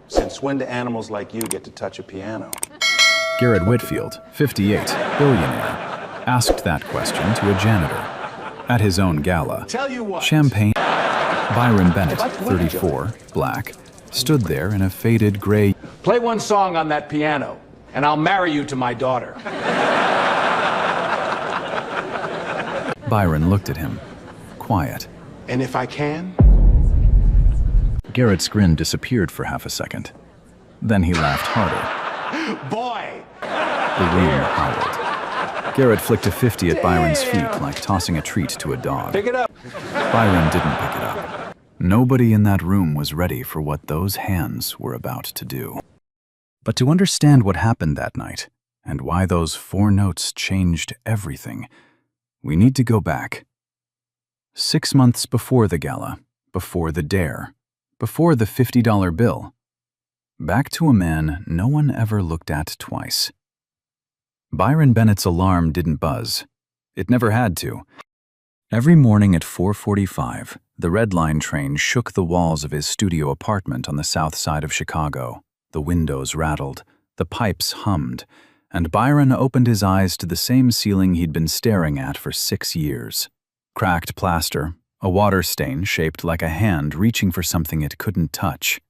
Since when do animals like you get to touch a piano? Garrett Whitfield, 58, billionaire, asked that question to a janitor. At his own gala, Tell you what. Champagne. Byron Bennett, 34, black, stood there in a faded gray. Play one song on that piano, and I'll marry you to my daughter. Byron looked at him, quiet. And if I can? Garrett's grin disappeared for half a second. Then he laughed harder. Boy! The room howled. Garrett flicked a 50 at Byron's feet like tossing a treat to a dog. Pick it up. Byron didn't pick it up. Nobody in that room was ready for what those hands were about to do. But to understand what happened that night, and why those 4 notes changed everything, we need to go back. 6 months before the gala, before the dare, before the $50 bill. Back to a man no one ever looked at twice. Byron Bennett's alarm didn't buzz. It never had to. Every morning at 4:45, the Red Line train shook the walls of his studio apartment on the south side of Chicago. The windows rattled, the pipes hummed, and Byron opened his eyes to the same ceiling he'd been staring at for 6 years. Cracked plaster, a water stain shaped like a hand reaching for something it couldn't touch.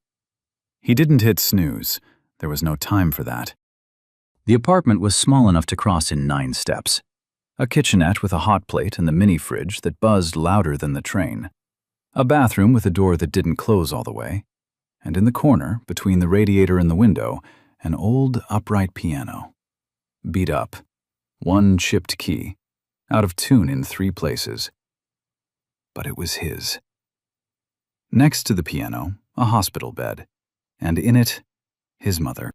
He didn't hit snooze. There was no time for that. The apartment was small enough to cross in 9 steps. A kitchenette with a hot plate and the mini fridge that buzzed louder than the train. A bathroom with a door that didn't close all the way. And in the corner, between the radiator and the window, an old upright piano. Beat up. 1 chipped key. Out of tune in 3 places. But it was his. Next to the piano, a hospital bed. And in it, his mother.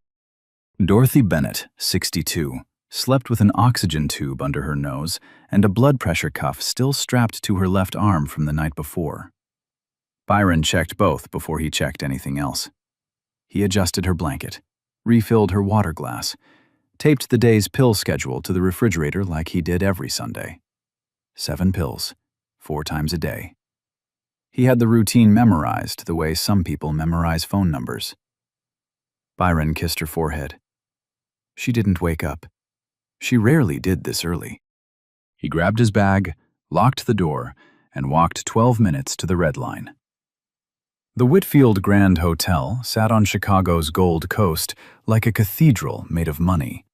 Dorothy Bennett, 62, slept with an oxygen tube under her nose and a blood pressure cuff still strapped to her left arm from the night before. Byron checked both before he checked anything else. He adjusted her blanket, refilled her water glass, taped the day's pill schedule to the refrigerator like he did every Sunday. 7 pills, 4 times a day. He had the routine memorized the way some people memorize phone numbers. Byron kissed her forehead. She didn't wake up. She rarely did this early. He grabbed his bag, locked the door, and walked 12 minutes to the Red Line. The Whitfield Grand Hotel sat on Chicago's Gold Coast like a cathedral made of money.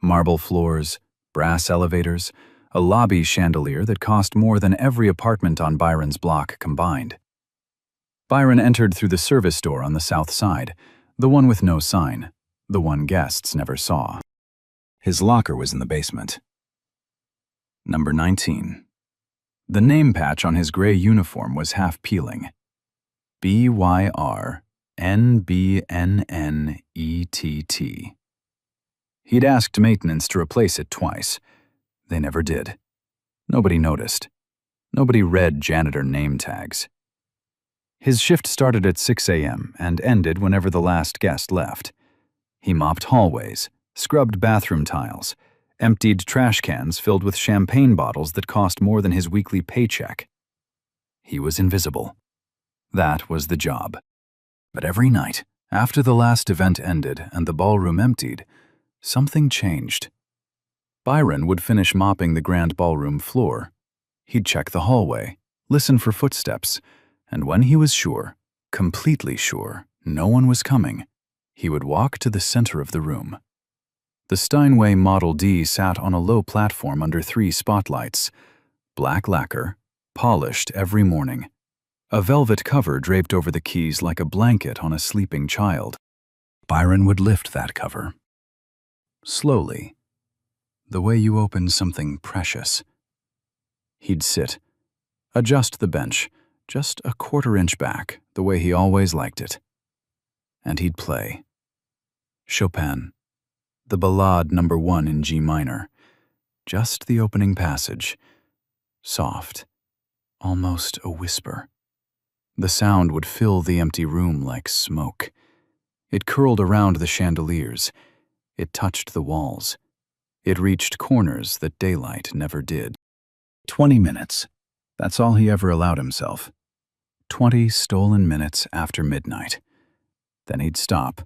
Marble floors, brass elevators, a lobby chandelier that cost more than every apartment on Byron's block combined. Byron entered through the service door on the south side, the one with no sign, the one guests never saw. His locker was in the basement. Number 19. The name patch on his gray uniform was half peeling. BYRNBNNETT. He'd asked maintenance to replace it twice. They never did. Nobody noticed. Nobody read janitor name tags. His shift started at 6 a.m. and ended whenever the last guest left. He mopped hallways, scrubbed bathroom tiles, emptied trash cans filled with champagne bottles that cost more than his weekly paycheck. He was invisible. That was the job. But every night, after the last event ended and the ballroom emptied, something changed. Byron would finish mopping the grand ballroom floor. He'd check the hallway, listen for footsteps, and when he was sure, completely sure, no one was coming, he would walk to the center of the room. The Steinway Model D sat on a low platform under 3 spotlights, black lacquer, polished every morning. A velvet cover draped over the keys like a blanket on a sleeping child. Byron would lift that cover. Slowly, the way you open something precious. He'd sit, adjust the bench, just a 1/4 inch back, the way he always liked it. And he'd play. Chopin, the Ballade No. 1 in G minor, just the opening passage, soft, almost a whisper. The sound would fill the empty room like smoke. It curled around the chandeliers. It touched the walls. It reached corners that daylight never did. 20 minutes. That's all he ever allowed himself. 20 stolen minutes after midnight. Then he'd stop,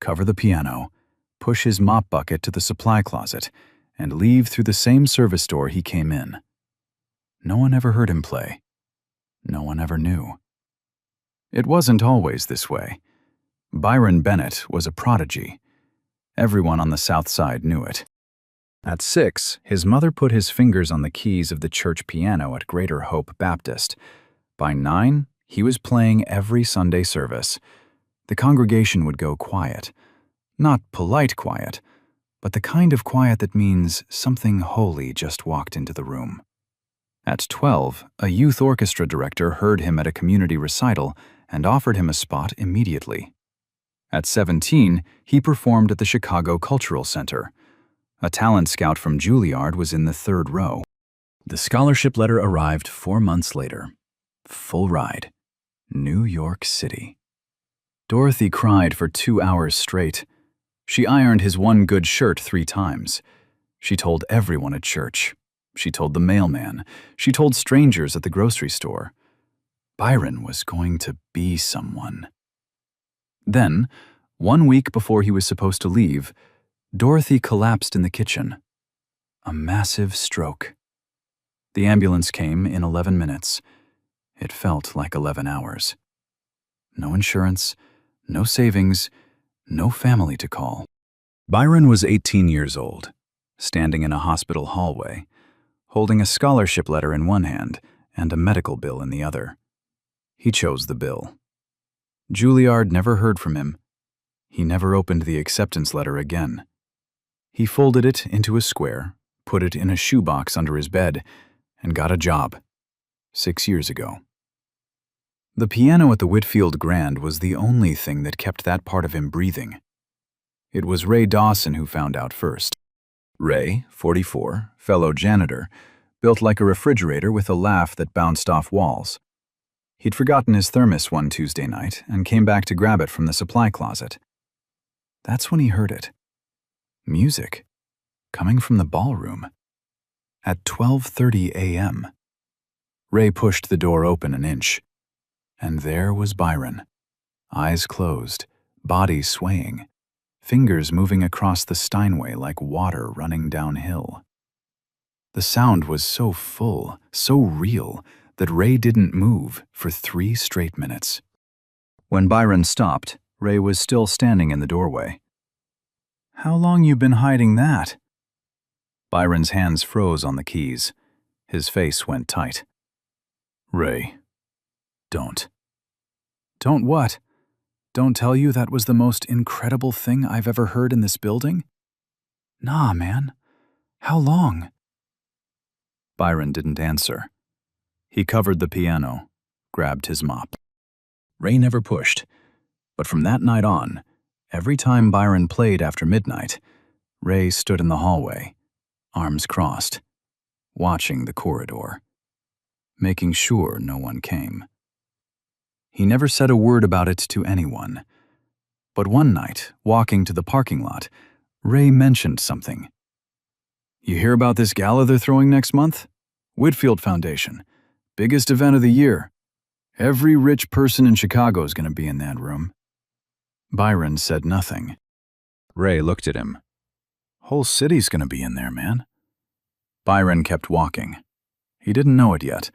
cover the piano, push his mop bucket to the supply closet, and leave through the same service door he came in. No one ever heard him play. No one ever knew. It wasn't always this way. Byron Bennett was a prodigy. Everyone on the South Side knew it. At 6, his mother put his fingers on the keys of the church piano at Greater Hope Baptist. By 9, he was playing every Sunday service. The congregation would go quiet. Not polite quiet, but the kind of quiet that means something holy just walked into the room. At 12, a youth orchestra director heard him at a community recital and offered him a spot immediately. At 17, he performed at the Chicago Cultural Center. A talent scout from Juilliard was in the 3rd row. The scholarship letter arrived 4 months later. Full ride. New York City. Dorothy cried for 2 hours straight. She ironed his one good shirt 3 times. She told everyone at church. She told the mailman. She told strangers at the grocery store. Byron was going to be someone. Then, 1 week before he was supposed to leave, Dorothy collapsed in the kitchen. A massive stroke. The ambulance came in 11 minutes. It felt like 11 hours. No insurance, no savings, no family to call. Byron was 18 years old, standing in a hospital hallway, holding a scholarship letter in one hand and a medical bill in the other. He chose the bill. Juilliard never heard from him. He never opened the acceptance letter again. He folded it into a square, put it in a shoebox under his bed, and got a job. 6 years ago. The piano at the Whitfield Grand was the only thing that kept that part of him breathing. It was Ray Dawson who found out first. Ray, 44, fellow janitor, built like a refrigerator with a laugh that bounced off walls. He'd forgotten his thermos one Tuesday night and came back to grab it from the supply closet. That's when he heard it. Music, coming from the ballroom. At 12:30 a.m. Ray pushed the door open an inch. And there was Byron, eyes closed, body swaying, fingers moving across the Steinway like water running downhill. The sound was so full, so real, that Ray didn't move for 3 straight minutes. When Byron stopped, Ray was still standing in the doorway. "How long you been hiding that?" Byron's hands froze on the keys. His face went tight. "Ray, don't." "Don't what? Don't tell you that was the most incredible thing I've ever heard in this building?" "Nah, man. How long?" Byron didn't answer. He covered the piano, grabbed his mop. Ray never pushed, but from that night on, every time Byron played after midnight, Ray stood in the hallway, arms crossed, watching the corridor, making sure no one came. He never said a word about it to anyone. But one night, walking to the parking lot, Ray mentioned something. "You hear about this gala they're throwing next month? Whitfield Foundation. Biggest event of the year. Every rich person in Chicago is going to be in that room." Byron said nothing. Ray looked at him. "Whole city's going to be in there, man." Byron kept walking. He didn't know it yet,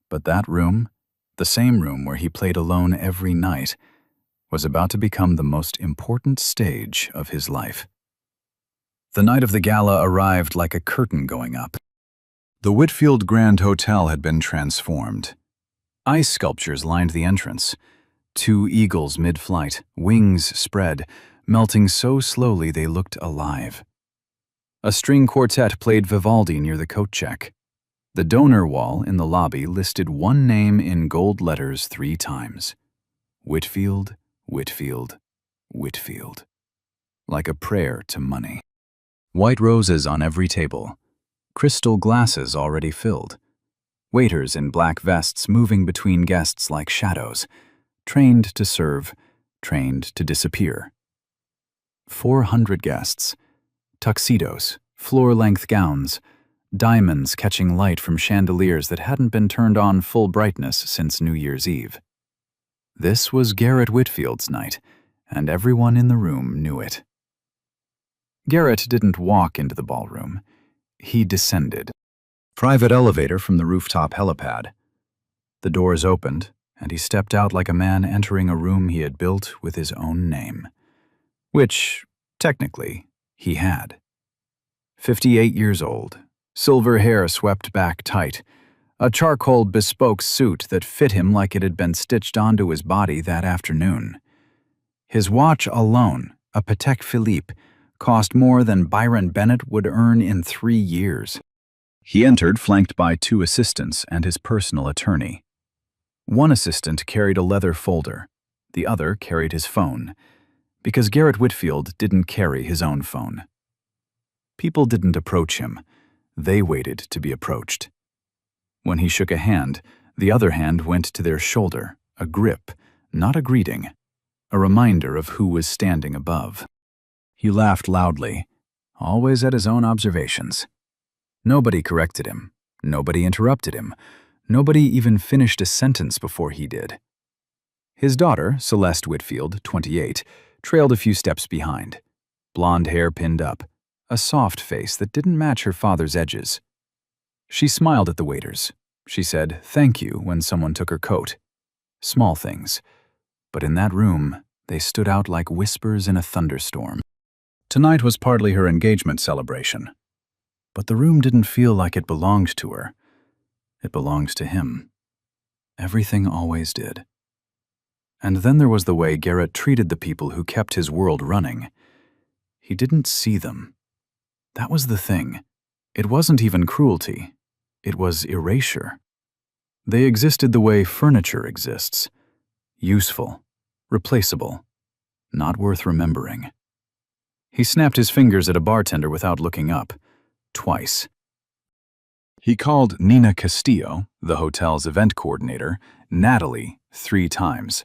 but that room, the same room where he played alone every night, was about to become the most important stage of his life. The night of the gala arrived like a curtain going up. The Whitfield Grand Hotel had been transformed. Ice sculptures lined the entrance. 2 eagles mid-flight, wings spread, melting so slowly they looked alive. A string quartet played Vivaldi near the coat check. The donor wall in the lobby listed one name in gold letters 3 times. Whitfield, Whitfield, Whitfield. Like a prayer to money. White roses on every table. Crystal glasses already filled. Waiters in black vests moving between guests like shadows. Trained to serve, trained to disappear. 400 guests. Tuxedos, floor-length gowns, diamonds catching light from chandeliers that hadn't been turned on full brightness since New Year's Eve. This was Garrett Whitfield's night, and everyone in the room knew it. Garrett didn't walk into the ballroom. He descended. Private elevator from the rooftop helipad. The doors opened, and he stepped out like a man entering a room he had built with his own name. Which, technically, he had. 58 years old, silver hair swept back tight, a charcoal bespoke suit that fit him like it had been stitched onto his body that afternoon. His watch alone, a Patek Philippe, cost more than Byron Bennett would earn in 3 years. He entered flanked by 2 assistants and his personal attorney. One assistant carried a leather folder. The other carried his phone, because Garrett Whitfield didn't carry his own phone. People didn't approach him. They waited to be approached. When he shook a hand, the other hand went to their shoulder, a grip, not a greeting, a reminder of who was standing above. He laughed loudly, always at his own observations. Nobody corrected him. Nobody interrupted him. Nobody even finished a sentence before he did. His daughter, Celeste Whitfield, 28, trailed a few steps behind. Blonde hair pinned up, a soft face that didn't match her father's edges. She smiled at the waiters. She said thank you when someone took her coat. Small things. But in that room, they stood out like whispers in a thunderstorm. Tonight was partly her engagement celebration. But the room didn't feel like it belonged to her. It belonged to him. Everything always did. And then there was the way Garrett treated the people who kept his world running. He didn't see them. That was the thing. It wasn't even cruelty. It was erasure. They existed the way furniture exists. Useful, replaceable, not worth remembering. He snapped his fingers at a bartender without looking up. Twice. He called Nina Castillo, the hotel's event coordinator, Natalie, 3 times.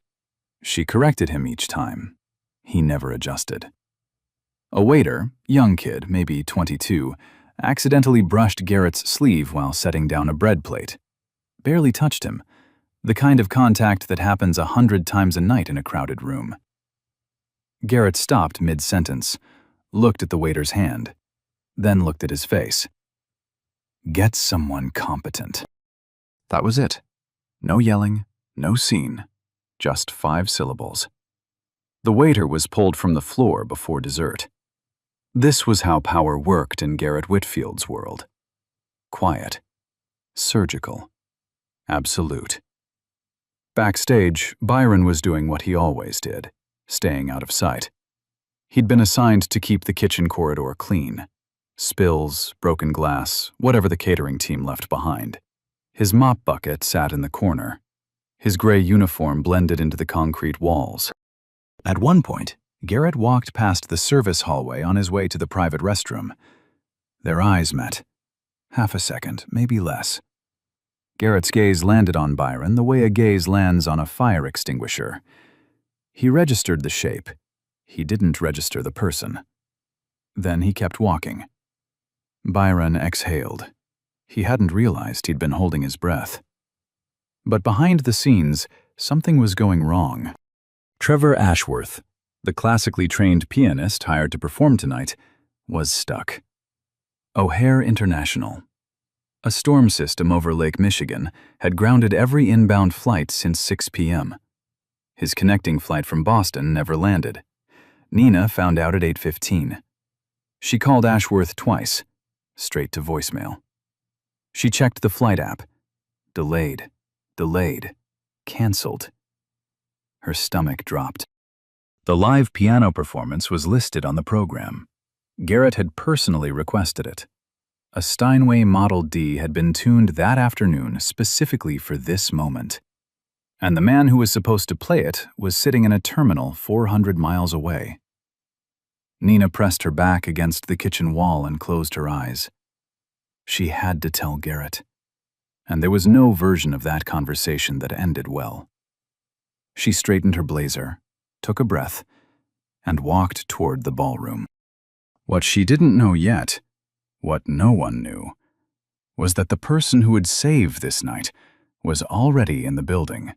She corrected him each time. He never adjusted. A waiter, young kid, maybe 22, accidentally brushed Garrett's sleeve while setting down a bread plate. Barely touched him, the kind of contact that happens 100 times a night in a crowded room. Garrett stopped mid-sentence, looked at the waiter's hand, then looked at his face. Get someone competent. That was it. No yelling, no scene, just 5 syllables. The waiter was pulled from the floor before dessert. This was how power worked in Garrett Whitfield's world. Quiet. Surgical. Absolute. Backstage, Byron was doing what he always did, staying out of sight. He'd been assigned to keep the kitchen corridor clean. Spills, broken glass, whatever the catering team left behind. His mop bucket sat in the corner. His gray uniform blended into the concrete walls. At one point, Garrett walked past the service hallway on his way to the private restroom. Their eyes met. Half a second, maybe less. Garrett's gaze landed on Byron the way a gaze lands on a fire extinguisher. He registered the shape. He didn't register the person. Then he kept walking. Byron exhaled. He hadn't realized he'd been holding his breath. But behind the scenes, something was going wrong. Trevor Ashworth, the classically trained pianist hired to perform tonight, was stuck. O'Hare International. A storm system over Lake Michigan had grounded every inbound flight since 6 p.m. His connecting flight from Boston never landed. Nina found out at 8:15. She called Ashworth twice, straight to voicemail. She checked the flight app. Delayed, canceled. Her stomach dropped. The live piano performance was listed on the program. Garrett had personally requested it. A Steinway Model D had been tuned that afternoon specifically for this moment. And the man who was supposed to play it was sitting in a terminal 400 miles away. Nina pressed her back against the kitchen wall and closed her eyes. She had to tell Garrett. And there was no version of that conversation that ended well. She straightened her blazer, took a breath, and walked toward the ballroom. What she didn't know yet, what no one knew, was that the person who would save this night was already in the building,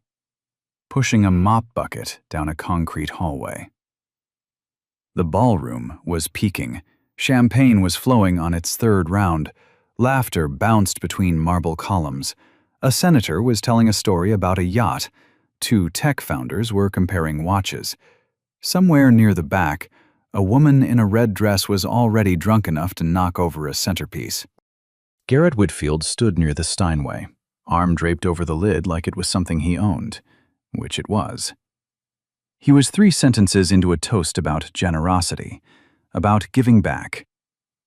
pushing a mop bucket down a concrete hallway. The ballroom was peaking. Champagne was flowing on its third round. Laughter bounced between marble columns. A senator was telling a story about a yacht. Two tech founders were comparing watches. Somewhere near the back, a woman in a red dress was already drunk enough to knock over a centerpiece. Garrett Whitfield stood near the Steinway, arm draped over the lid like it was something he owned, which it was. He was 3 sentences into a toast about generosity, about giving back,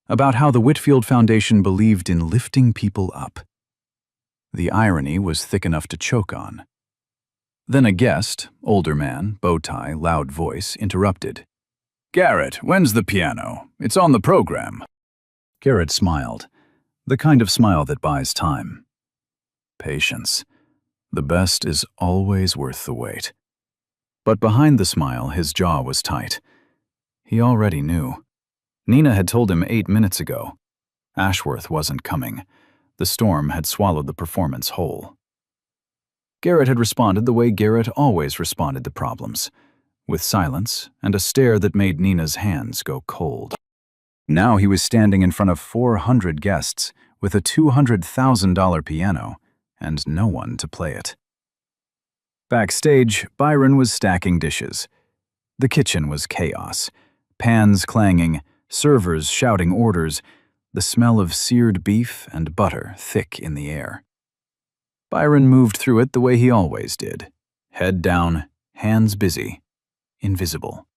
about how the Whitfield Foundation believed in lifting people up. The irony was thick enough to choke on. Then a guest, older man, bow tie, loud voice, interrupted. "Garrett, when's the piano? It's on the program." Garrett smiled, the kind of smile that buys time. Patience. The best is always worth the wait. But behind the smile, his jaw was tight. He already knew. Nina had told him 8 minutes ago. Ashworth wasn't coming. The storm had swallowed the performance whole. Garrett had responded the way Garrett always responded to problems, with silence and a stare that made Nina's hands go cold. Now he was standing in front of 400 guests with a $200,000 piano and no one to play it. Backstage, Byron was stacking dishes. The kitchen was chaos. Pans clanging, servers shouting orders, the smell of seared beef and butter thick in the air. Byron moved through it the way he always did, head down, hands busy, invisible.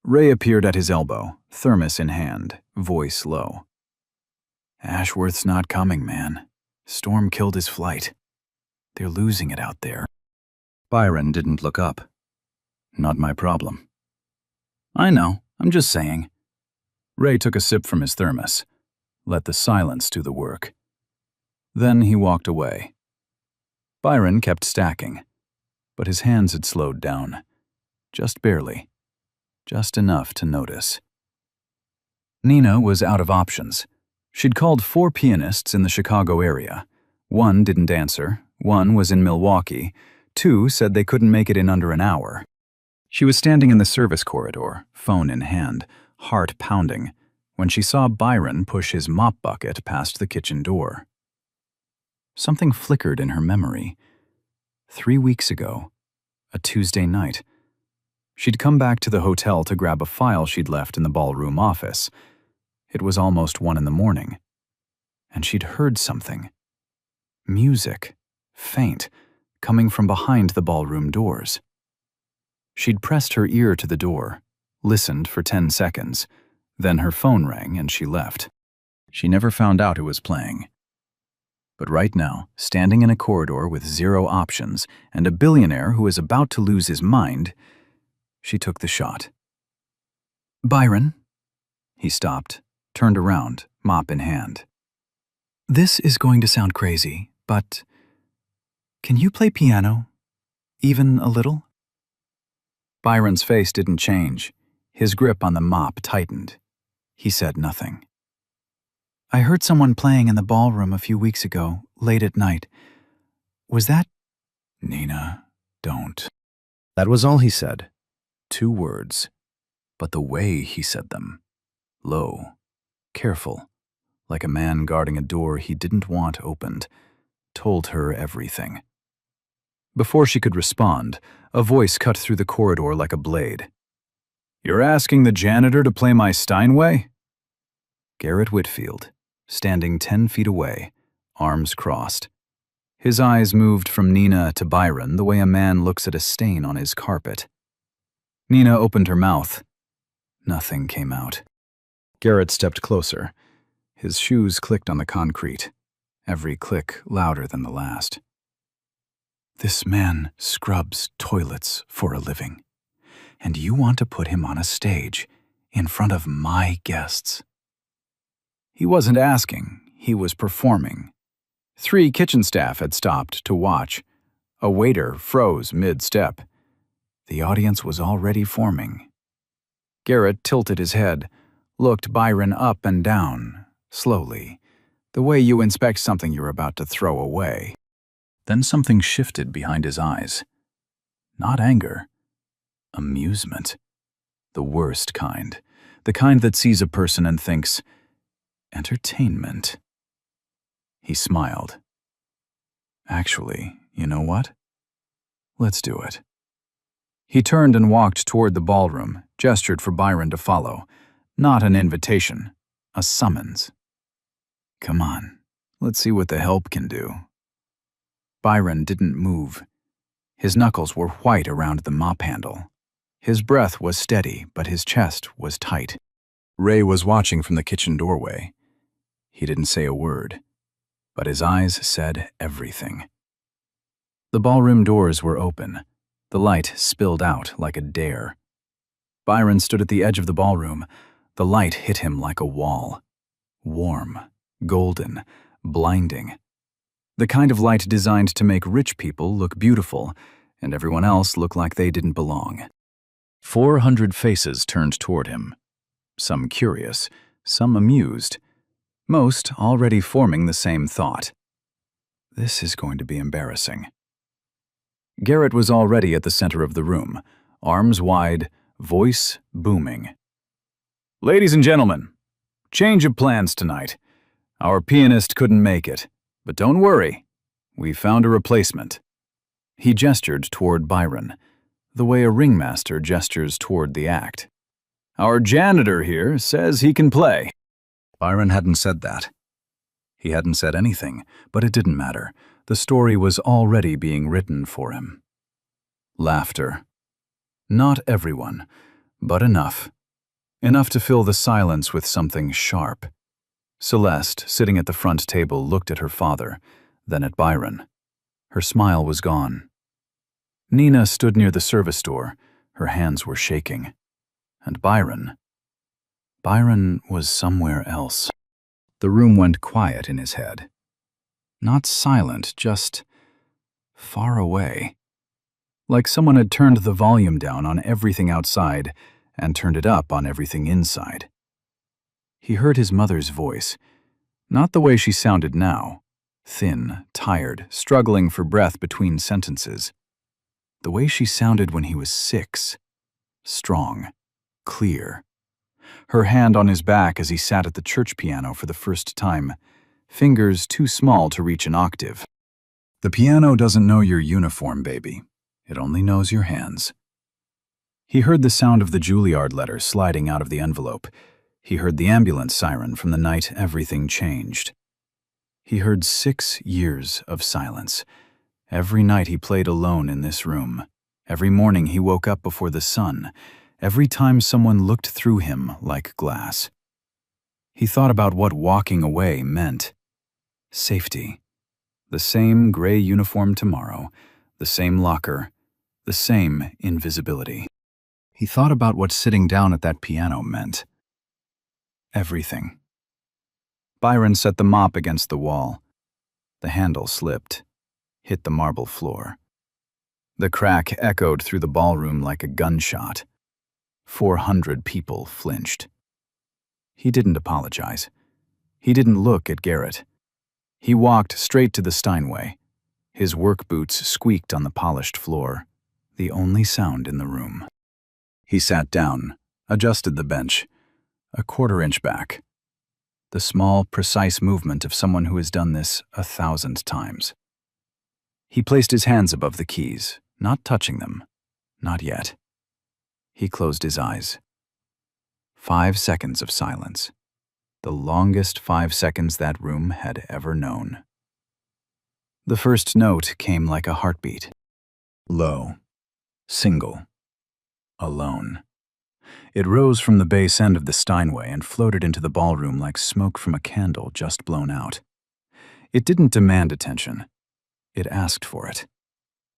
Ray appeared at his elbow, thermos in hand, voice low. "Ashworth's not coming, man. Storm killed his flight. They're losing it out there." Byron didn't look up. "Not my problem." "I know, I'm just saying." Ray took a sip from his thermos, let the silence do the work. Then he walked away. Byron kept stacking, but his hands had slowed down, just barely, just enough to notice. Nina was out of options. She'd called 4 pianists in the Chicago area. 1 didn't answer, 1 was in Milwaukee, 2 said they couldn't make it in under an hour. She was standing in the service corridor, phone in hand, heart pounding, when she saw Byron push his mop bucket past the kitchen door. Something flickered in her memory. 3 weeks ago, a Tuesday night. She'd come back to the hotel to grab a file she'd left in the ballroom office. It was almost 1 in the morning. And she'd heard something. Music, faint, coming from behind the ballroom doors. She'd pressed her ear to the door, listened for 10 seconds, then her phone rang and she left. She never found out who was playing. But right now, standing in a corridor with 0 options and a billionaire who is about to lose his mind, she took the shot. "Byron?" He stopped, turned around, mop in hand. "This is going to sound crazy, but can you play piano? Even a little?" Byron's face didn't change. His grip on the mop tightened. He said nothing. "I heard someone playing in the ballroom a few weeks ago, late at night. Was that—" "Nina, don't." That was all he said. 2 words. But the way he said them, low, careful, like a man guarding a door he didn't want opened, told her everything. Before she could respond, a voice cut through the corridor like a blade. "You're asking the janitor to play my Steinway?" Garrett Whitfield, standing 10 feet away, arms crossed. His eyes moved from Nina to Byron the way a man looks at a stain on his carpet. Nina opened her mouth. Nothing came out. Garrett stepped closer. His shoes clicked on the concrete, every click louder than the last. "This man scrubs toilets for a living, and you want to put him on a stage in front of my guests." He wasn't asking, he was performing. 3 kitchen staff had stopped to watch. A waiter froze mid-step. The audience was already forming. Garrett tilted his head, looked Byron up and down, slowly, the way you inspect something you're about to throw away. Then something shifted behind his eyes. Not anger, amusement. The worst kind. The kind that sees a person and thinks, entertainment. He smiled. Actually, you know what? Let's do it. He turned and walked toward the ballroom, gestured for Byron to follow. Not an invitation, a summons. Come on, let's see what the help can do. Byron didn't move. His knuckles were white around the mop handle. His breath was steady, but his chest was tight. Ray was watching from the kitchen doorway. He didn't say a word, but his eyes said everything. The ballroom doors were open. The light spilled out like a dare. Byron stood at the edge of the ballroom. The light hit him like a wall. Warm, golden, blinding. The kind of light designed to make rich people look beautiful and everyone else look like they didn't belong. 400 faces turned toward him. Some curious, some amused. Most already forming the same thought. This is going to be embarrassing. Garrett was already at the center of the room, arms wide, voice booming. Ladies and gentlemen, change of plans tonight. Our pianist couldn't make it, but don't worry, we found a replacement. He gestured toward Byron, the way a ringmaster gestures toward the act. Our janitor here says he can play. Byron hadn't said that. He hadn't said anything, but it didn't matter. The story was already being written for him. Laughter. Not everyone, but enough. Enough to fill the silence with something sharp. Celeste, sitting at the front table, looked at her father, then at Byron. Her smile was gone. Nina stood near the service door. Her hands were shaking. And Byron was somewhere else. The room went quiet in his head. Not silent, just far away. Like someone had turned the volume down on everything outside and turned it up on everything inside. He heard his mother's voice, not the way she sounded now, thin, tired, struggling for breath between sentences. The way she sounded when he was 6, strong, clear. Her hand on his back as he sat at the church piano for the first time, fingers too small to reach an octave. The piano doesn't know your uniform, baby. It only knows your hands. He heard the sound of the Juilliard letter sliding out of the envelope. He heard the ambulance siren from the night everything changed. He heard 6 years of silence. Every night he played alone in this room. Every morning he woke up before the sun. Every time someone looked through him like glass. He thought about what walking away meant. Safety. The same gray uniform tomorrow, the same locker, the same invisibility. He thought about what sitting down at that piano meant. Everything. Byron set the mop against the wall. The handle slipped, hit the marble floor. The crack echoed through the ballroom like a gunshot. 400 people flinched. He didn't apologize. He didn't look at Garrett. He walked straight to the Steinway. His work boots squeaked on the polished floor, the only sound in the room. He sat down, adjusted the bench, a quarter-inch back. The small, precise movement of someone who has done this 1,000 times. He placed his hands above the keys, not touching them, not yet. He closed his eyes. 5 seconds of silence. The longest 5 seconds that room had ever known. The first note came like a heartbeat. Low. Single. Alone. It rose from the bass end of the Steinway and floated into the ballroom like smoke from a candle just blown out. It didn't demand attention. It asked for it.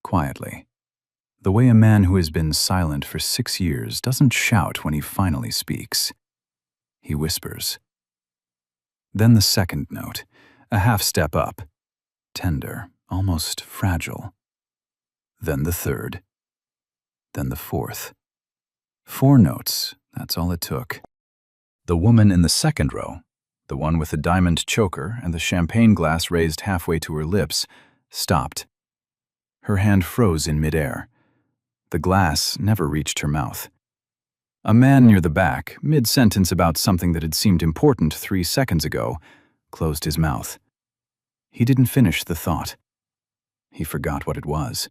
Quietly. The way a man who has been silent for 6 years doesn't shout when he finally speaks. He whispers. Then the second note, a half step up. Tender, almost fragile. Then the third. Then the fourth. 4 notes, that's all it took. The woman in the second row, the one with the diamond choker and the champagne glass raised halfway to her lips, stopped. Her hand froze in midair. The glass never reached her mouth. A man near the back, mid-sentence about something that had seemed important 3 seconds ago, closed his mouth. He didn't finish the thought. He forgot what it was.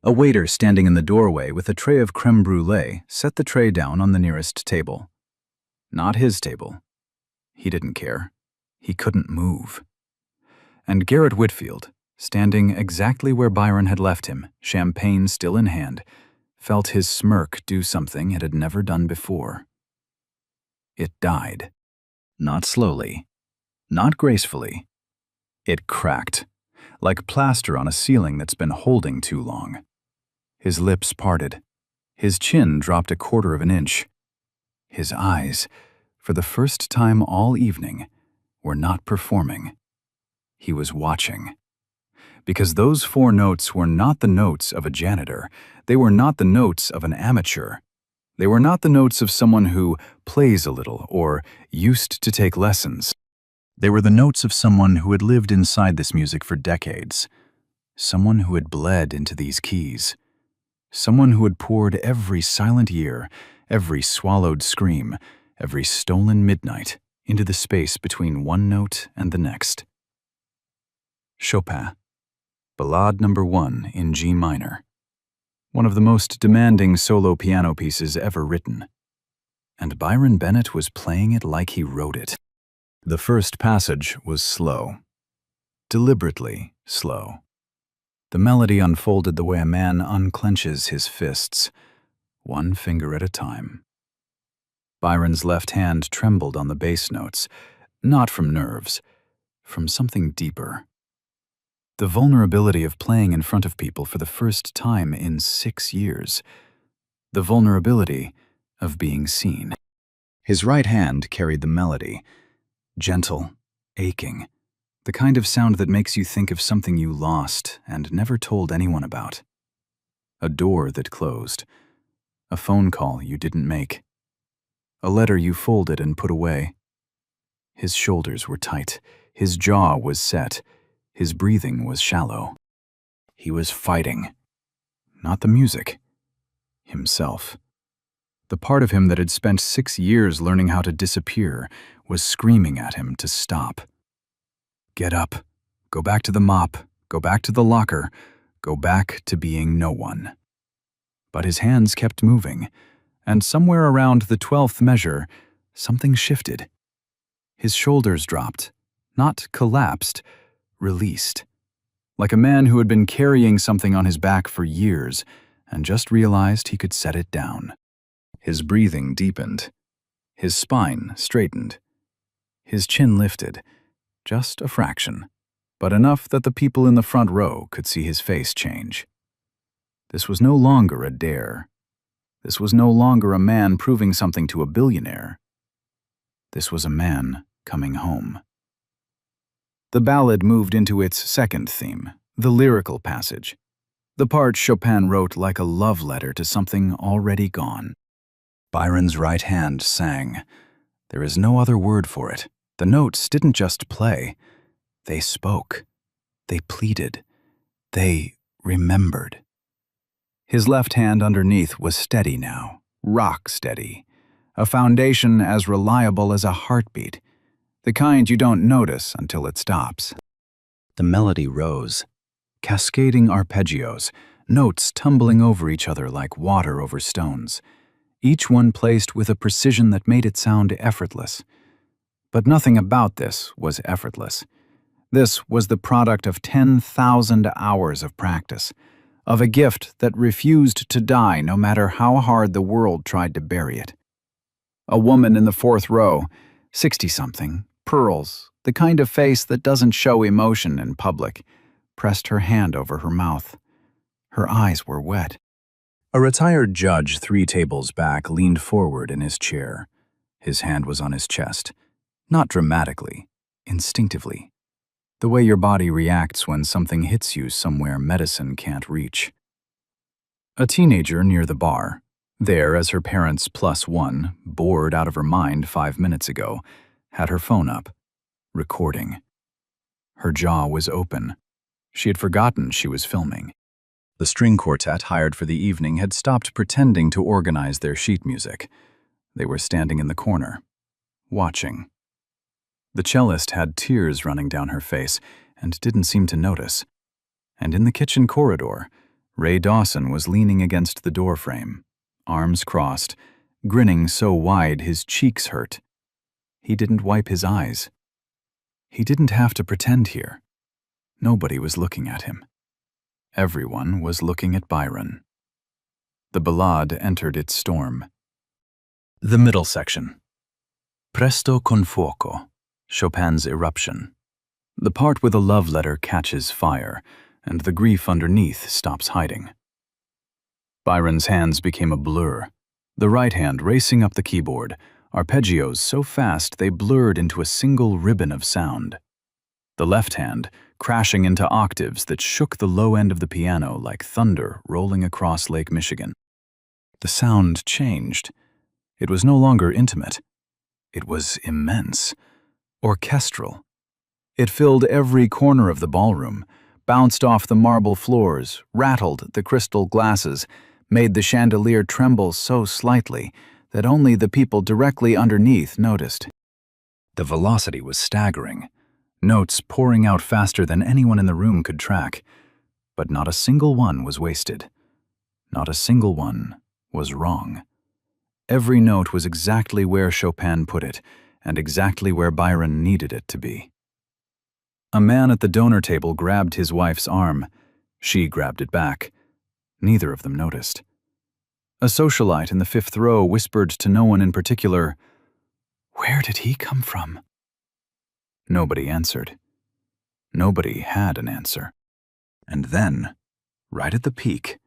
A waiter standing in the doorway with a tray of creme brulee set the tray down on the nearest table. Not his table. He didn't care. He couldn't move. And Garrett Whitfield, standing exactly where Byron had left him, champagne still in hand, felt his smirk do something it had never done before. It died. Not slowly. Not gracefully. It cracked, like plaster on a ceiling that's been holding too long. His lips parted. His chin dropped 1/4 of an inch. His eyes, for the first time all evening, were not performing. He was watching. Because those 4 notes were not the notes of a janitor. They were not the notes of an amateur. They were not the notes of someone who plays a little or used to take lessons. They were the notes of someone who had lived inside this music for decades. Someone who had bled into these keys. Someone who had poured every silent year, every swallowed scream, every stolen midnight into the space between one note and the next. Chopin. Ballade No. 1 in G minor. One of the most demanding solo piano pieces ever written. And Byron Bennett was playing it like he wrote it. The first passage was slow. Deliberately slow. The melody unfolded the way a man unclenches his fists, one finger at a time. Byron's left hand trembled on the bass notes, not from nerves, from something deeper. The vulnerability of playing in front of people for the first time in 6 years. The vulnerability of being seen. His right hand carried the melody, gentle, aching, the kind of sound that makes you think of something you lost and never told anyone about. A door that closed. A phone call you didn't make. A letter you folded and put away. His shoulders were tight. His jaw was set. His breathing was shallow. He was fighting. Not the music. Himself. The part of him that had spent 6 years learning how to disappear was screaming at him to stop. Get up. Go back to the mop. Go back to the locker. Go back to being no one. But his hands kept moving, and somewhere around the 12th measure, something shifted. His shoulders dropped, not collapsed, released. Like a man who had been carrying something on his back for years and just realized he could set it down. His breathing deepened. His spine straightened. His chin lifted, just a fraction, but enough that the people in the front row could see his face change. This was no longer a dare. This was no longer a man proving something to a billionaire. This was a man coming home. The ballad moved into its second theme, the lyrical passage. The part Chopin wrote like a love letter to something already gone. Byron's right hand sang. There is no other word for it. The notes didn't just play. They spoke. They pleaded. They remembered. His left hand underneath was steady now, rock steady. A foundation as reliable as a heartbeat. The kind you don't notice until it stops. The melody rose. Cascading arpeggios, notes tumbling over each other like water over stones. Each one placed with a precision that made it sound effortless. But nothing about this was effortless. This was the product of 10,000 hours of practice, of a gift that refused to die no matter how hard the world tried to bury it. A woman in the 4th row, 60-something, pearls, the kind of face that doesn't show emotion in public, pressed her hand over her mouth. Her eyes were wet. A retired judge 3 tables back leaned forward in his chair. His hand was on his chest. Not dramatically, instinctively. The way your body reacts when something hits you somewhere medicine can't reach. A teenager near the bar, there as her parents +1, bored out of her mind 5 minutes ago, had her phone up, recording. Her jaw was open. She had forgotten she was filming. The string quartet hired for the evening had stopped pretending to organize their sheet music. They were standing in the corner, watching. The cellist had tears running down her face and didn't seem to notice. And in the kitchen corridor, Ray Dawson was leaning against the doorframe, arms crossed, grinning so wide his cheeks hurt. He didn't wipe his eyes. He didn't have to pretend here. Nobody was looking at him. Everyone was looking at Byron. The ballade entered its storm. The middle section. Presto con fuoco, Chopin's Eruption. The part where the love letter catches fire and the grief underneath stops hiding. Byron's hands became a blur, the right hand racing up the keyboard, arpeggios so fast they blurred into a single ribbon of sound. The left hand crashing into octaves that shook the low end of the piano like thunder rolling across Lake Michigan. The sound changed. It was no longer intimate. It was immense, orchestral. It filled every corner of the ballroom, bounced off the marble floors, rattled the crystal glasses, made the chandelier tremble so slightly that only the people directly underneath noticed. The velocity was staggering, notes pouring out faster than anyone in the room could track, but not a single one was wasted. Not a single one was wrong. Every note was exactly where Chopin put it, and exactly where Byron needed it to be. A man at the donor table grabbed his wife's arm. She grabbed it back. Neither of them noticed. A socialite in the fifth row whispered to no one in particular, "Where did he come from?" Nobody answered. Nobody had an answer. And then, right at the peak,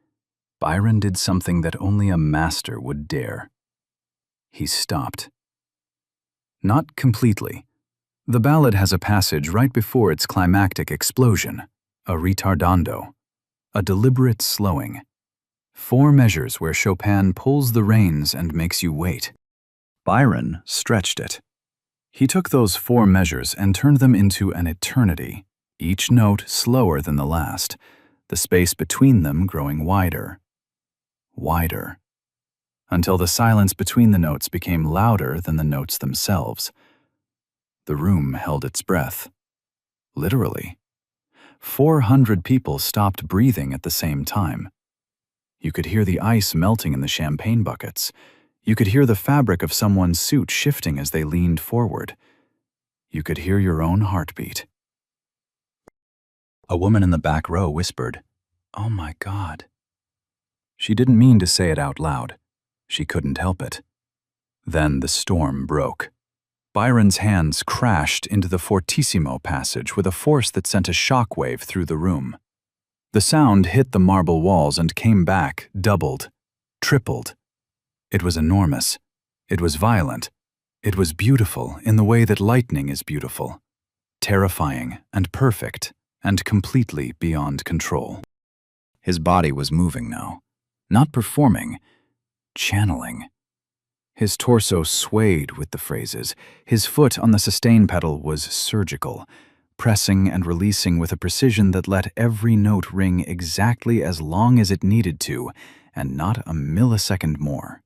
Byron did something that only a master would dare. He stopped. Not completely. The ballad has a passage right before its climactic explosion, a ritardando, a deliberate slowing. 4 measures where Chopin pulls the reins and makes you wait. Byron stretched it. He took those 4 measures and turned them into an eternity, each note slower than the last, the space between them growing wider, wider, until the silence between the notes became louder than the notes themselves. The room held its breath. Literally. 400 people stopped breathing at the same time. You could hear the ice melting in the champagne buckets. You could hear the fabric of someone's suit shifting as they leaned forward. You could hear your own heartbeat. A woman in the back row whispered, "Oh my God." She didn't mean to say it out loud. She couldn't help it. Then the storm broke. Byron's hands crashed into the fortissimo passage with a force that sent a shockwave through the room. The sound hit the marble walls and came back, doubled, tripled. It was enormous. It was violent. It was beautiful in the way that lightning is beautiful. Terrifying and perfect and completely beyond control. His body was moving now. Not performing, channeling. His torso swayed with the phrases. His foot on the sustain pedal was surgical, pressing and releasing with a precision that let every note ring exactly as long as it needed to, and not a millisecond more.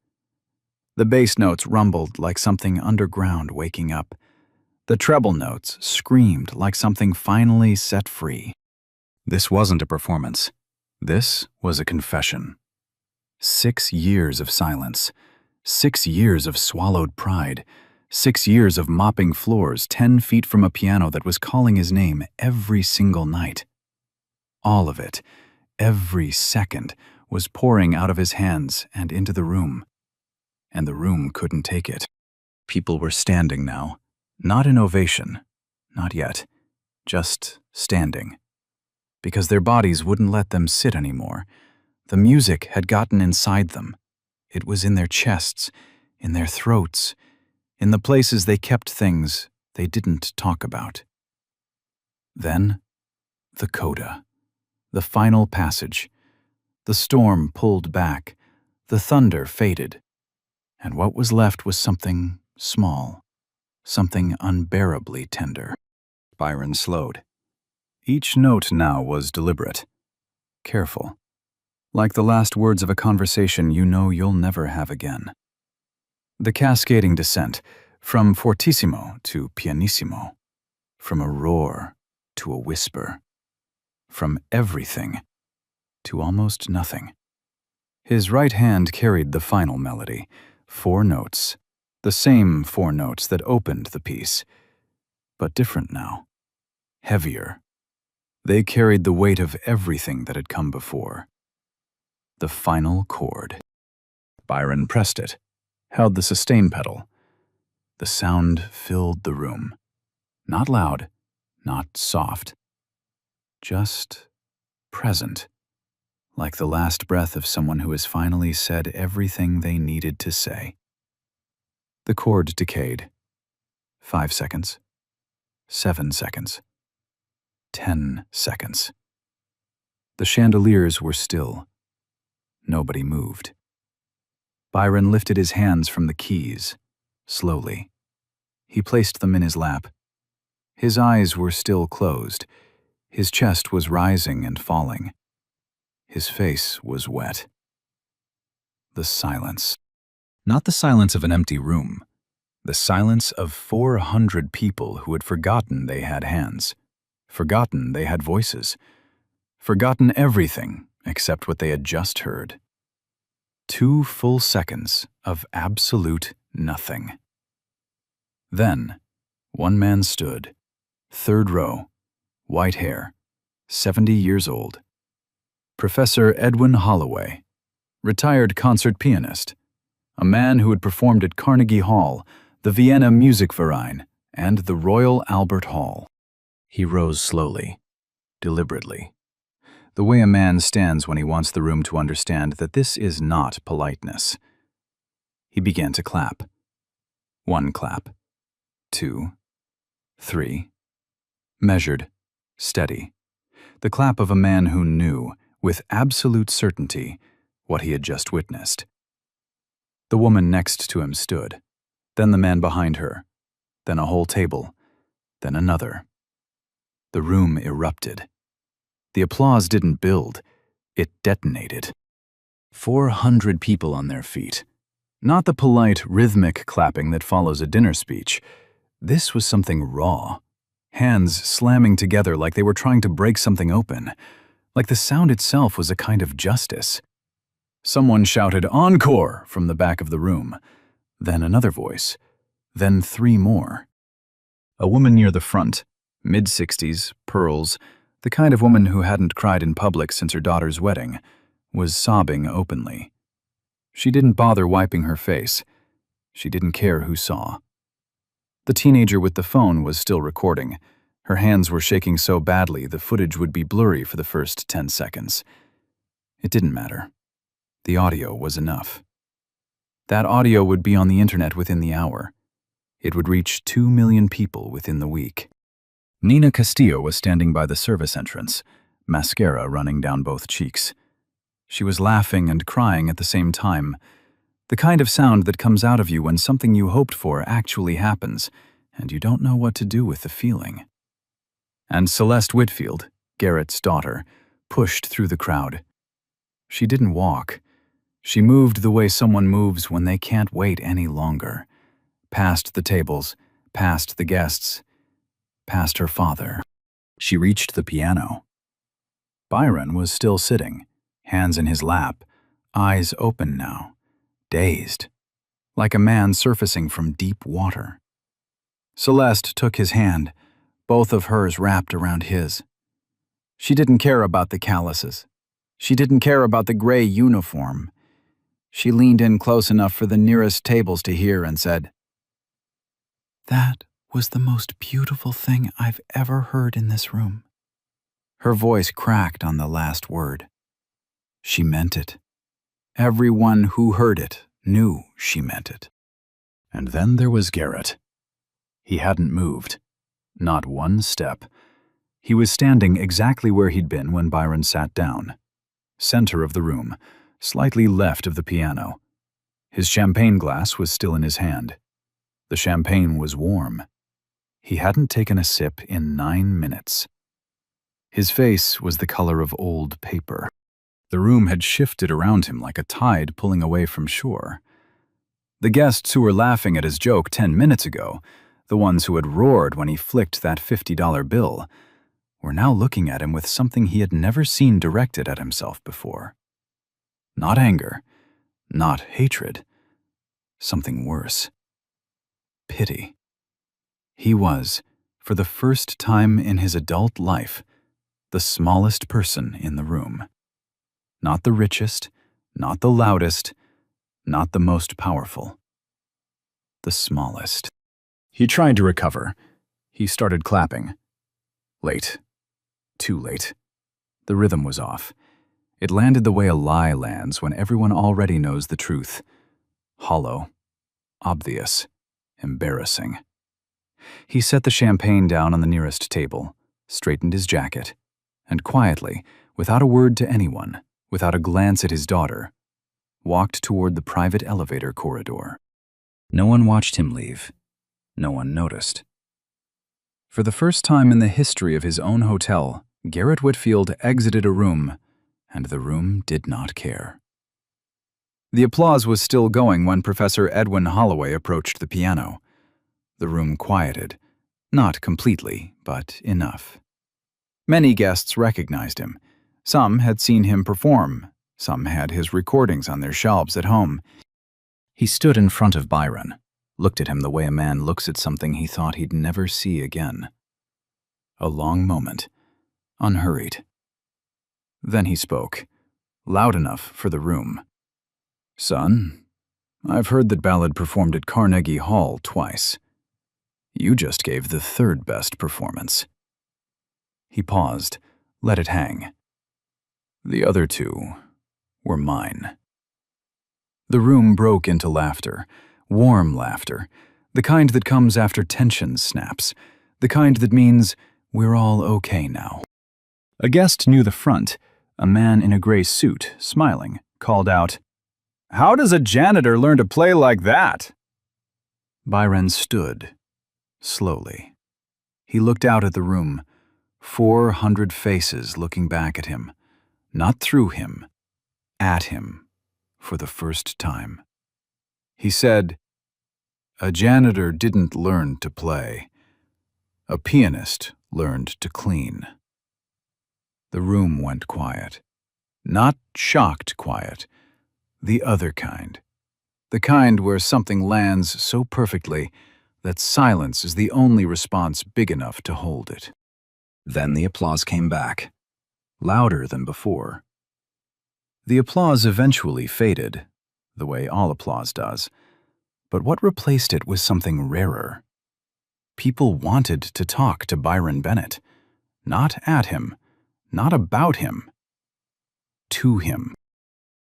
The bass notes rumbled like something underground waking up. The treble notes screamed like something finally set free. This wasn't a performance. This was a confession. 6 years of silence. 6 years of swallowed pride. 6 years of mopping floors 10 feet from a piano that was calling his name every single night. All of it, every second, was pouring out of his hands and into the room. And the room couldn't take it. People were standing now. Not in ovation. Not yet. Just standing. Because their bodies wouldn't let them sit anymore. The music had gotten inside them. It was in their chests, in their throats, in the places they kept things they didn't talk about. Then, the coda, the final passage. The storm pulled back, the thunder faded, and what was left was something small, something unbearably tender. Byron slowed. Each note now was deliberate, careful, like the last words of a conversation you know you'll never have again. The cascading descent, from fortissimo to pianissimo, from a roar to a whisper, from everything to almost nothing. His right hand carried the final melody, 4 notes, the same 4 notes that opened the piece, but different now, heavier. They carried the weight of everything that had come before. The final chord. Byron pressed it, held the sustain pedal. The sound filled the room. Not loud, not soft. Just present, like the last breath of someone who has finally said everything they needed to say. The chord decayed. 5 seconds. 7 seconds. 10 seconds. The chandeliers were still. Nobody moved. Byron lifted his hands from the keys, slowly. He placed them in his lap. His eyes were still closed. His chest was rising and falling. His face was wet. The silence. Not the silence of an empty room. The silence of 400 people who had forgotten they had hands, forgotten they had voices, forgotten everything except what they had just heard. 2 full seconds of absolute nothing. Then, one man stood, 3rd row, white hair, 70 years old. Professor Edwin Holloway, retired concert pianist, a man who had performed at Carnegie Hall, the Vienna Musikverein, and the Royal Albert Hall. He rose slowly, deliberately, the way a man stands when he wants the room to understand that this is not politeness. He began to clap. 1 clap, 2, 3. Measured, steady. The clap of a man who knew, with absolute certainty, what he had just witnessed. The woman next to him stood, then the man behind her, then a whole table, then another. The room erupted. The applause didn't build, it detonated. 400 people on their feet. Not the polite, rhythmic clapping that follows a dinner speech. This was something raw. Hands slamming together like they were trying to break something open. Like the sound itself was a kind of justice. Someone shouted, "Encore!" from the back of the room. Then another voice. Then 3 more. A woman near the front, mid-60s, pearls, the kind of woman who hadn't cried in public since her daughter's wedding, was sobbing openly. She didn't bother wiping her face. She didn't care who saw. The teenager with the phone was still recording. Her hands were shaking so badly the footage would be blurry for the first 10 seconds. It didn't matter. The audio was enough. That audio would be on the internet within the hour. It would reach 2 million people within the week. Nina Castillo was standing by the service entrance, mascara running down both cheeks. She was laughing and crying at the same time, the kind of sound that comes out of you when something you hoped for actually happens, and you don't know what to do with the feeling. And Celeste Whitfield, Garrett's daughter, pushed through the crowd. She didn't walk. She moved the way someone moves when they can't wait any longer. Past the tables, past the guests, past her father. She reached the piano. Byron was still sitting, hands in his lap, eyes open now, dazed, like a man surfacing from deep water. Celeste took his hand, both of hers wrapped around his. She didn't care about the calluses. She didn't care about the gray uniform. She leaned in close enough for the nearest tables to hear and said, "That was the most beautiful thing I've ever heard in this room." Her voice cracked on the last word. She meant it. Everyone who heard it knew she meant it. And then there was Garrett. He hadn't moved. Not one step. He was standing exactly where he'd been when Byron sat down. Center of the room, slightly left of the piano. His champagne glass was still in his hand. The champagne was warm. He hadn't taken a sip in 9 minutes. His face was the color of old paper. The room had shifted around him like a tide pulling away from shore. The guests who were laughing at his joke 10 minutes ago, the ones who had roared when he flicked that $50 bill, were now looking at him with something he had never seen directed at himself before. Not anger, not hatred, something worse. Pity. He was, for the first time in his adult life, the smallest person in the room. Not the richest, not the loudest, not the most powerful. The smallest. He tried to recover. He started clapping. Late. Too late. The rhythm was off. It landed the way a lie lands when everyone already knows the truth. Hollow. Obvious. Embarrassing. He set the champagne down on the nearest table, straightened his jacket, and quietly, without a word to anyone, without a glance at his daughter, walked toward the private elevator corridor. No one watched him leave. No one noticed. For the first time in the history of his own hotel, Garrett Whitfield exited a room, and the room did not care. The applause was still going when Professor Edwin Holloway approached the piano. The room quieted. Not completely, but enough. Many guests recognized him. Some had seen him perform. Some had his recordings on their shelves at home. He stood in front of Byron, looked at him the way a man looks at something he thought he'd never see again. A long moment, unhurried. Then he spoke, loud enough for the room. "Son, I've heard that Ballad performed at Carnegie Hall twice. You just gave the third best performance." He paused, let it hang. "The other two were mine." The room broke into laughter, warm laughter, the kind that comes after tension snaps, the kind that means we're all okay now. A guest near the front, a man in a gray suit, smiling, called out, "How does a janitor learn to play like that?" Byron stood, slowly. He looked out at the room, 400 faces looking back at him, not through him, at him, for the first time. He said, "A janitor didn't learn to play. A pianist learned to clean." The room went quiet. Not shocked quiet, the other kind. The kind where something lands so perfectly that silence is the only response big enough to hold it. Then the applause came back, louder than before. The applause eventually faded, the way all applause does, but what replaced it was something rarer. People wanted to talk to Byron Bennett, not at him, not about him, to him.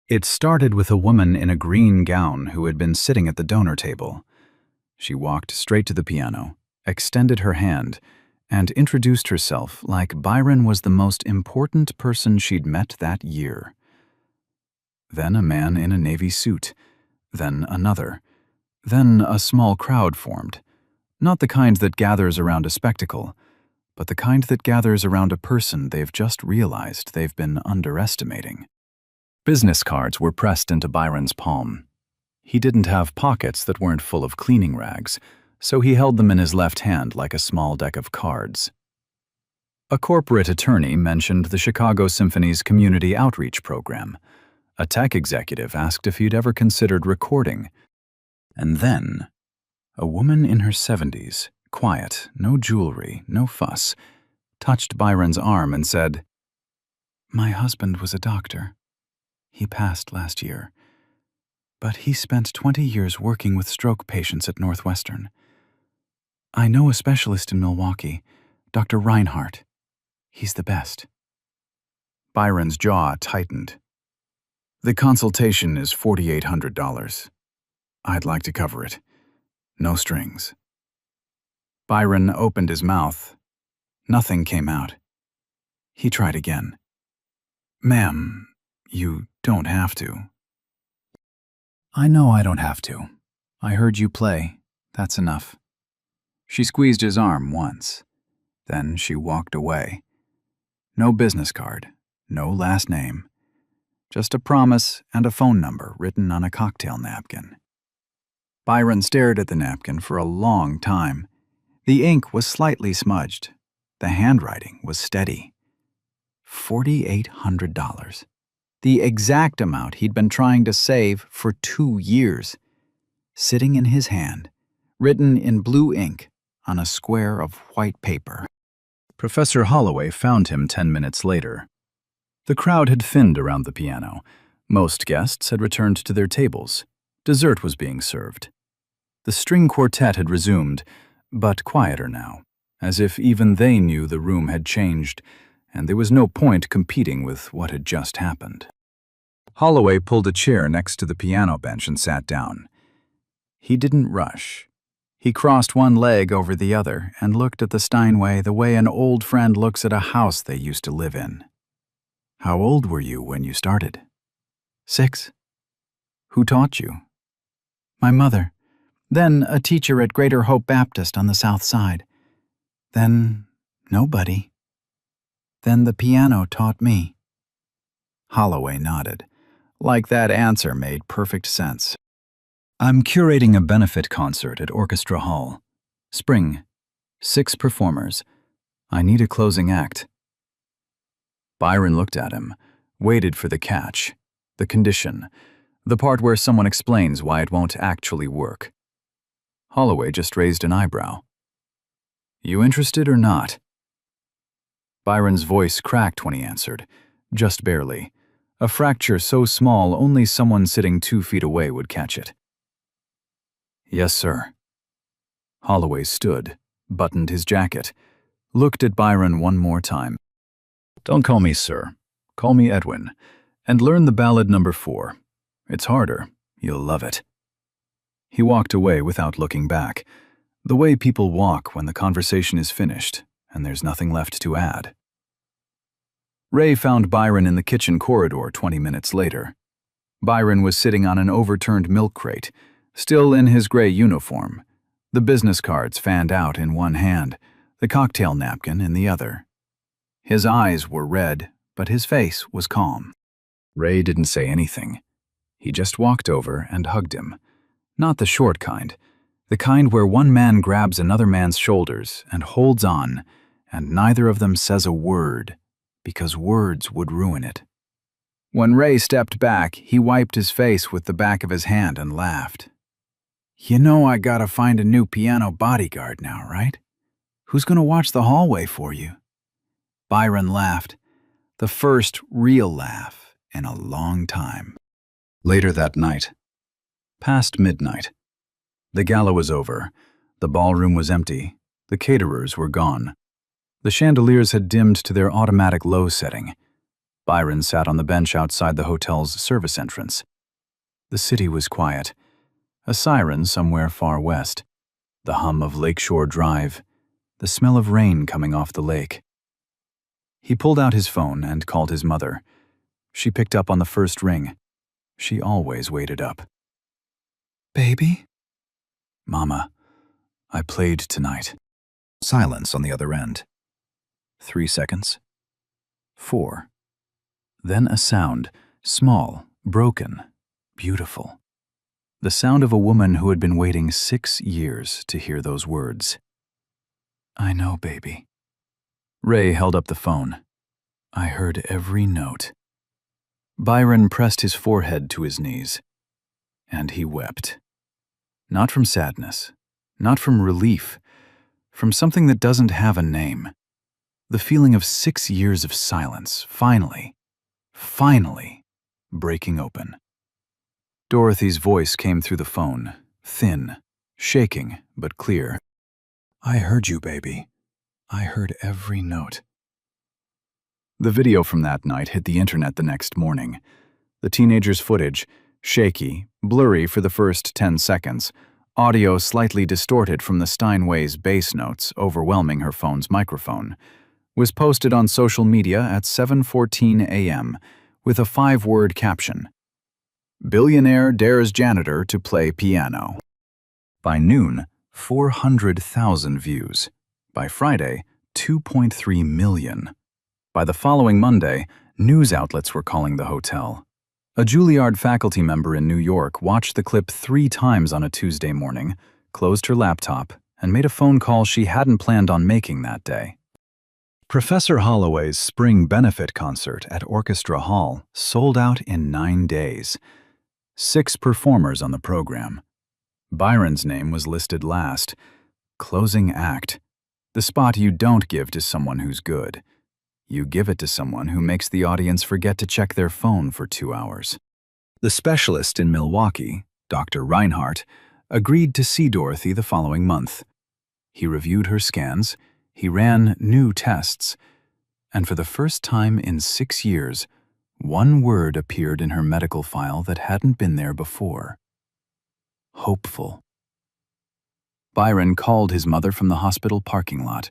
It started with a woman in a green gown who had been sitting at the donor table. She walked straight to the piano, extended her hand, and introduced herself like Byron was the most important person she'd met that year. Then a man in a navy suit, then another, then a small crowd formed, not the kind that gathers around a spectacle, but the kind that gathers around a person they've just realized they've been underestimating. Business cards were pressed into Byron's palm. He didn't have pockets that weren't full of cleaning rags, so he held them in his left hand like a small deck of cards. A corporate attorney mentioned the Chicago Symphony's community outreach program. A tech executive asked if he'd ever considered recording. And then, a woman in her 70s, quiet, no jewelry, no fuss, touched Byron's arm and said, "My husband was a doctor. He passed last year. But he spent 20 years working with stroke patients at Northwestern. I know a specialist in Milwaukee, Dr. Reinhardt. He's the best." Byron's jaw tightened. "The consultation is $4,800. I'd like to cover it. No strings." Byron opened his mouth. Nothing came out. He tried again. "Ma'am, you don't have to." "I know I don't have to. I heard you play. That's enough." She squeezed his arm once. Then she walked away. No business card, no last name. Just a promise and a phone number written on a cocktail napkin. Byron stared at the napkin for a long time. The ink was slightly smudged. The handwriting was steady. $4,800. The exact amount he'd been trying to save for 2 years. Sitting in his hand, written in blue ink on a square of white paper. Professor Holloway found him 10 minutes later. The crowd had thinned around the piano. Most guests had returned to their tables. Dessert was being served. The string quartet had resumed, but quieter now, as if even they knew the room had changed, and there was no point competing with what had just happened. Holloway pulled a chair next to the piano bench and sat down. He didn't rush. He crossed one leg over the other and looked at the Steinway the way an old friend looks at a house they used to live in. How old were you when you started? 6. Who taught you? My mother. Then a teacher at Greater Hope Baptist on the South Side. Then nobody. Then the piano taught me. Holloway nodded. Like that answer made perfect sense. I'm curating a benefit concert at Orchestra Hall. Spring. 6 performers. I need a closing act. Byron looked at him, waited for the catch, the condition, the part where someone explains why it won't actually work. Holloway just raised an eyebrow. You interested or not? Byron's voice cracked when he answered, just barely. A fracture so small only someone sitting 2 feet away would catch it. Yes, sir. Holloway stood, buttoned his jacket, looked at Byron one more time. Don't call me sir. Call me Edwin, and learn the ballad number 4. It's harder. You'll love it. He walked away without looking back, the way people walk when the conversation is finished and there's nothing left to add. Ray found Byron in the kitchen corridor 20 minutes later. Byron was sitting on an overturned milk crate, still in his gray uniform, the business cards fanned out in one hand, the cocktail napkin in the other. His eyes were red, but his face was calm. Ray didn't say anything. He just walked over and hugged him. Not the short kind, the kind where one man grabs another man's shoulders and holds on, and neither of them says a word, because words would ruin it. When Ray stepped back, he wiped his face with the back of his hand and laughed. You know I gotta find a new piano bodyguard now, right? Who's gonna watch the hallway for you? Byron laughed, the first real laugh in a long time. Later that night, past midnight, the gala was over, the ballroom was empty, the caterers were gone. The chandeliers had dimmed to their automatic low setting. Byron sat on the bench outside the hotel's service entrance. The city was quiet. A siren somewhere far west. The hum of Lakeshore Drive. The smell of rain coming off the lake. He pulled out his phone and called his mother. She picked up on the first ring. She always waited up. Baby? Mama, I played tonight. Silence on the other end. 3 seconds. 4. Then a sound, small, broken, beautiful. The sound of a woman who had been waiting 6 years to hear those words. I know, baby. Ray held up the phone. I heard every note. Byron pressed his forehead to his knees, and he wept. Not from sadness, not from relief, from something that doesn't have a name. The feeling of 6 years of silence, finally breaking open. Dorothy's voice came through the phone, thin, shaking, but clear. I heard you, baby. I heard every note. The video from that night hit the internet the next morning. The teenager's footage, shaky, blurry for the first 10 seconds, audio slightly distorted from the Steinway's bass notes overwhelming her phone's microphone, was posted on social media at 7:14 a.m. with a 5-word caption. Billionaire dares janitor to play piano. By noon, 400,000 views. By Friday, 2.3 million. By the following Monday, news outlets were calling the hotel A Juilliard faculty member in New York watched the clip 3 times on a Tuesday morning, closed her laptop, and made a phone call she hadn't planned on making that day. Professor Holloway's spring benefit concert at Orchestra Hall sold out in 9 days. 6 performers on the program. Byron's name was listed last. Closing act. The spot you don't give to someone who's good. You give it to someone who makes the audience forget to check their phone for 2 hours. The specialist in Milwaukee, Dr. Reinhardt, agreed to see Dorothy the following month. He reviewed her scans, he ran new tests, and for the first time in 6 years, one word appeared in her medical file that hadn't been there before. Hopeful. Byron called his mother from the hospital parking lot.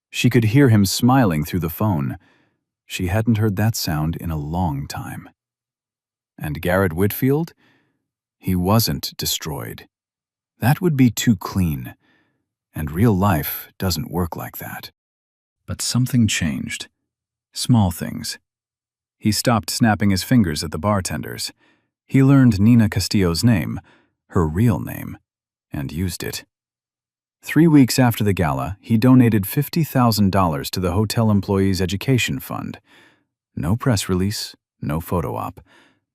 She could hear him smiling through the phone. She hadn't heard that sound in a long time. And Garrett Whitfield? He wasn't destroyed. That would be too clean, and real life doesn't work like that. But something changed. Small things. He stopped snapping his fingers at the bartenders. He learned Nina Castillo's name, her real name, and used it. 3 weeks after the gala, he donated $50,000 to the hotel employees' education fund. No press release, no photo op,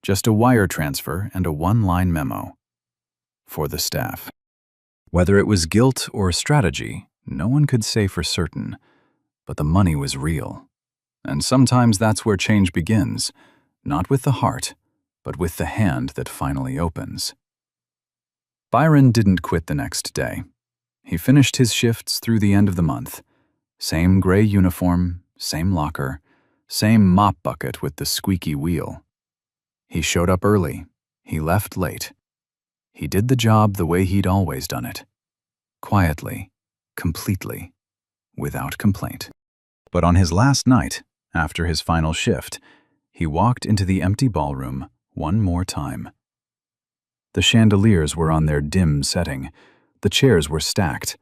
just a wire transfer and a one-line memo. For the staff. Whether it was guilt or strategy, no one could say for certain, but the money was real. And sometimes that's where change begins, not with the heart, but with the hand that finally opens. Byron didn't quit the next day. He finished his shifts through the end of the month. Same gray uniform, same locker, same mop bucket with the squeaky wheel. He showed up early. He left late. He did the job the way he'd always done it. Quietly, completely, without complaint. But on his last night, after his final shift, he walked into the empty ballroom one more time. The chandeliers were on their dim setting. The chairs were stacked.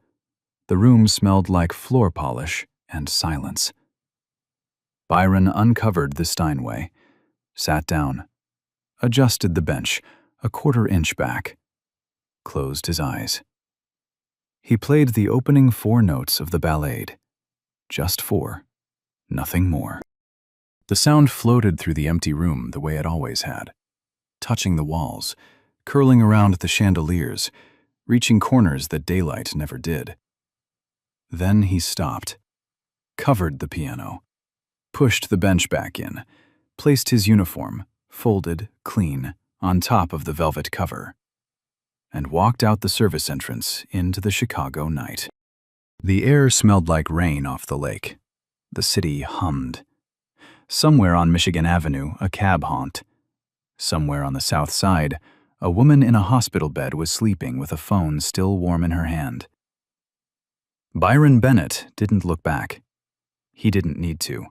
The room smelled like floor polish and silence. Byron uncovered the Steinway, sat down, adjusted the bench a 1/4 inch back, closed his eyes. He played the opening 4 notes of the ballade. Just 4, nothing more. The sound floated through the empty room the way it always had, touching the walls, curling around the chandeliers, reaching corners that daylight never did. Then he stopped, covered the piano, pushed the bench back in, placed his uniform, folded, clean, on top of the velvet cover, and walked out the service entrance into the Chicago night. The air smelled like rain off the lake. The city hummed. Somewhere on Michigan Avenue, a cab honked. Somewhere on the south side, a woman in a hospital bed was sleeping with a phone still warm in her hand. Byron Bennett didn't look back. He didn't need to.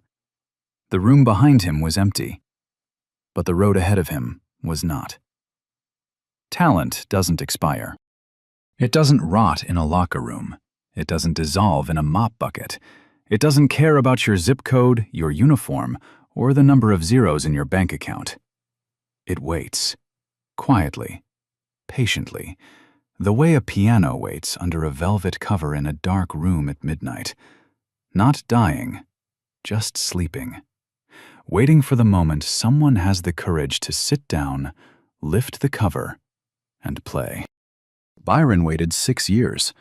The room behind him was empty, but the road ahead of him was not. Talent doesn't expire. It doesn't rot in a locker room. It doesn't dissolve in a mop bucket. It doesn't care about your zip code, your uniform, or the number of zeros in your bank account. It waits. Quietly, patiently, the way a piano waits under a velvet cover in a dark room at midnight. Not dying, just sleeping. Waiting for the moment someone has the courage to sit down, lift the cover, and play. Byron waited 6 years.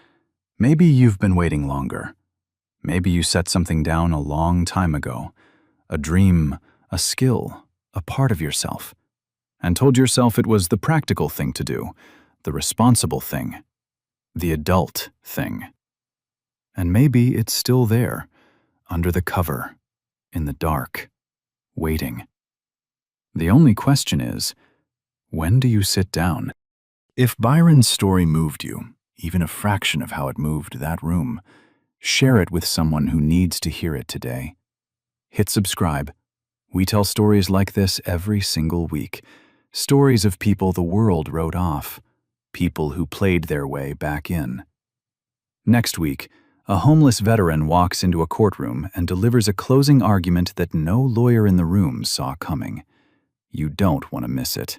Maybe you've been waiting longer. Maybe you set something down a long time ago. A dream, a skill, a part of yourself. And told yourself it was the practical thing to do, the responsible thing, the adult thing. And maybe it's still there, under the cover, in the dark, waiting. The only question is, when do you sit down? If Byron's story moved you, even a fraction of how it moved that room, share it with someone who needs to hear it today. Hit subscribe. We tell stories like this every single week. Stories of people the world wrote off, people who played their way back in. Next week, a homeless veteran walks into a courtroom and delivers a closing argument that no lawyer in the room saw coming. You don't want to miss it.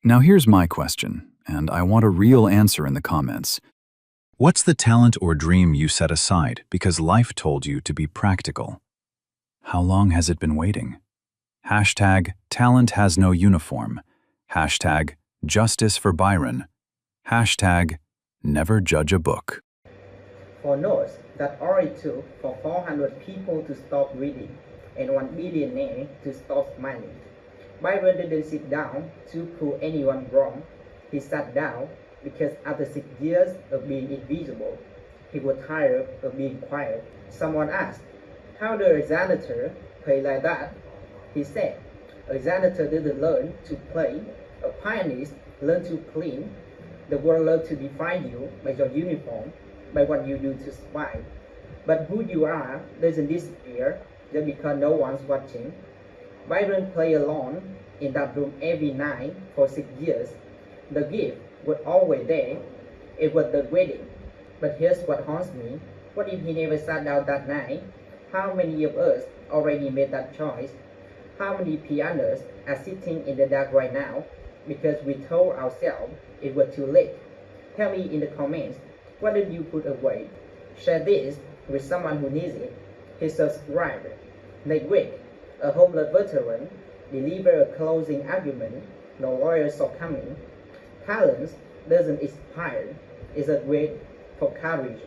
Now here's my question, and I want a real answer in the comments. What's the talent or dream you set aside because life told you to be practical? How long has it been waiting? Hashtag talent has no uniform. Hashtag justice for Byron. Hashtag never judge a book. For notes that already took for 400 people to stop reading and 1 billionaire to stop smiling. Byron didn't sit down to prove anyone wrong. He sat down because after 6 years of being invisible, he was tired of being quiet. Someone asked, how does a janitor play like that? He said, a janitor didn't learn to play, a pianist learned to clean. The world learned to define you by your uniform, by what you do to survive. But who you are doesn't disappear just because no one's watching. Byron played alone in that room every night for 6 years. The gift was always there. It was the wedding. But here's what haunts me. What if he never sat down that night? How many of us already made that choice? How many pianists are sitting in the dark right now because we told ourselves it was too late? Tell me in the comments, what did you put away? Share this with someone who needs it. Hit subscribe. Next week, a homeless veteran delivered a closing argument. No lawyers saw coming. Talent doesn't inspire. It's a great for courage.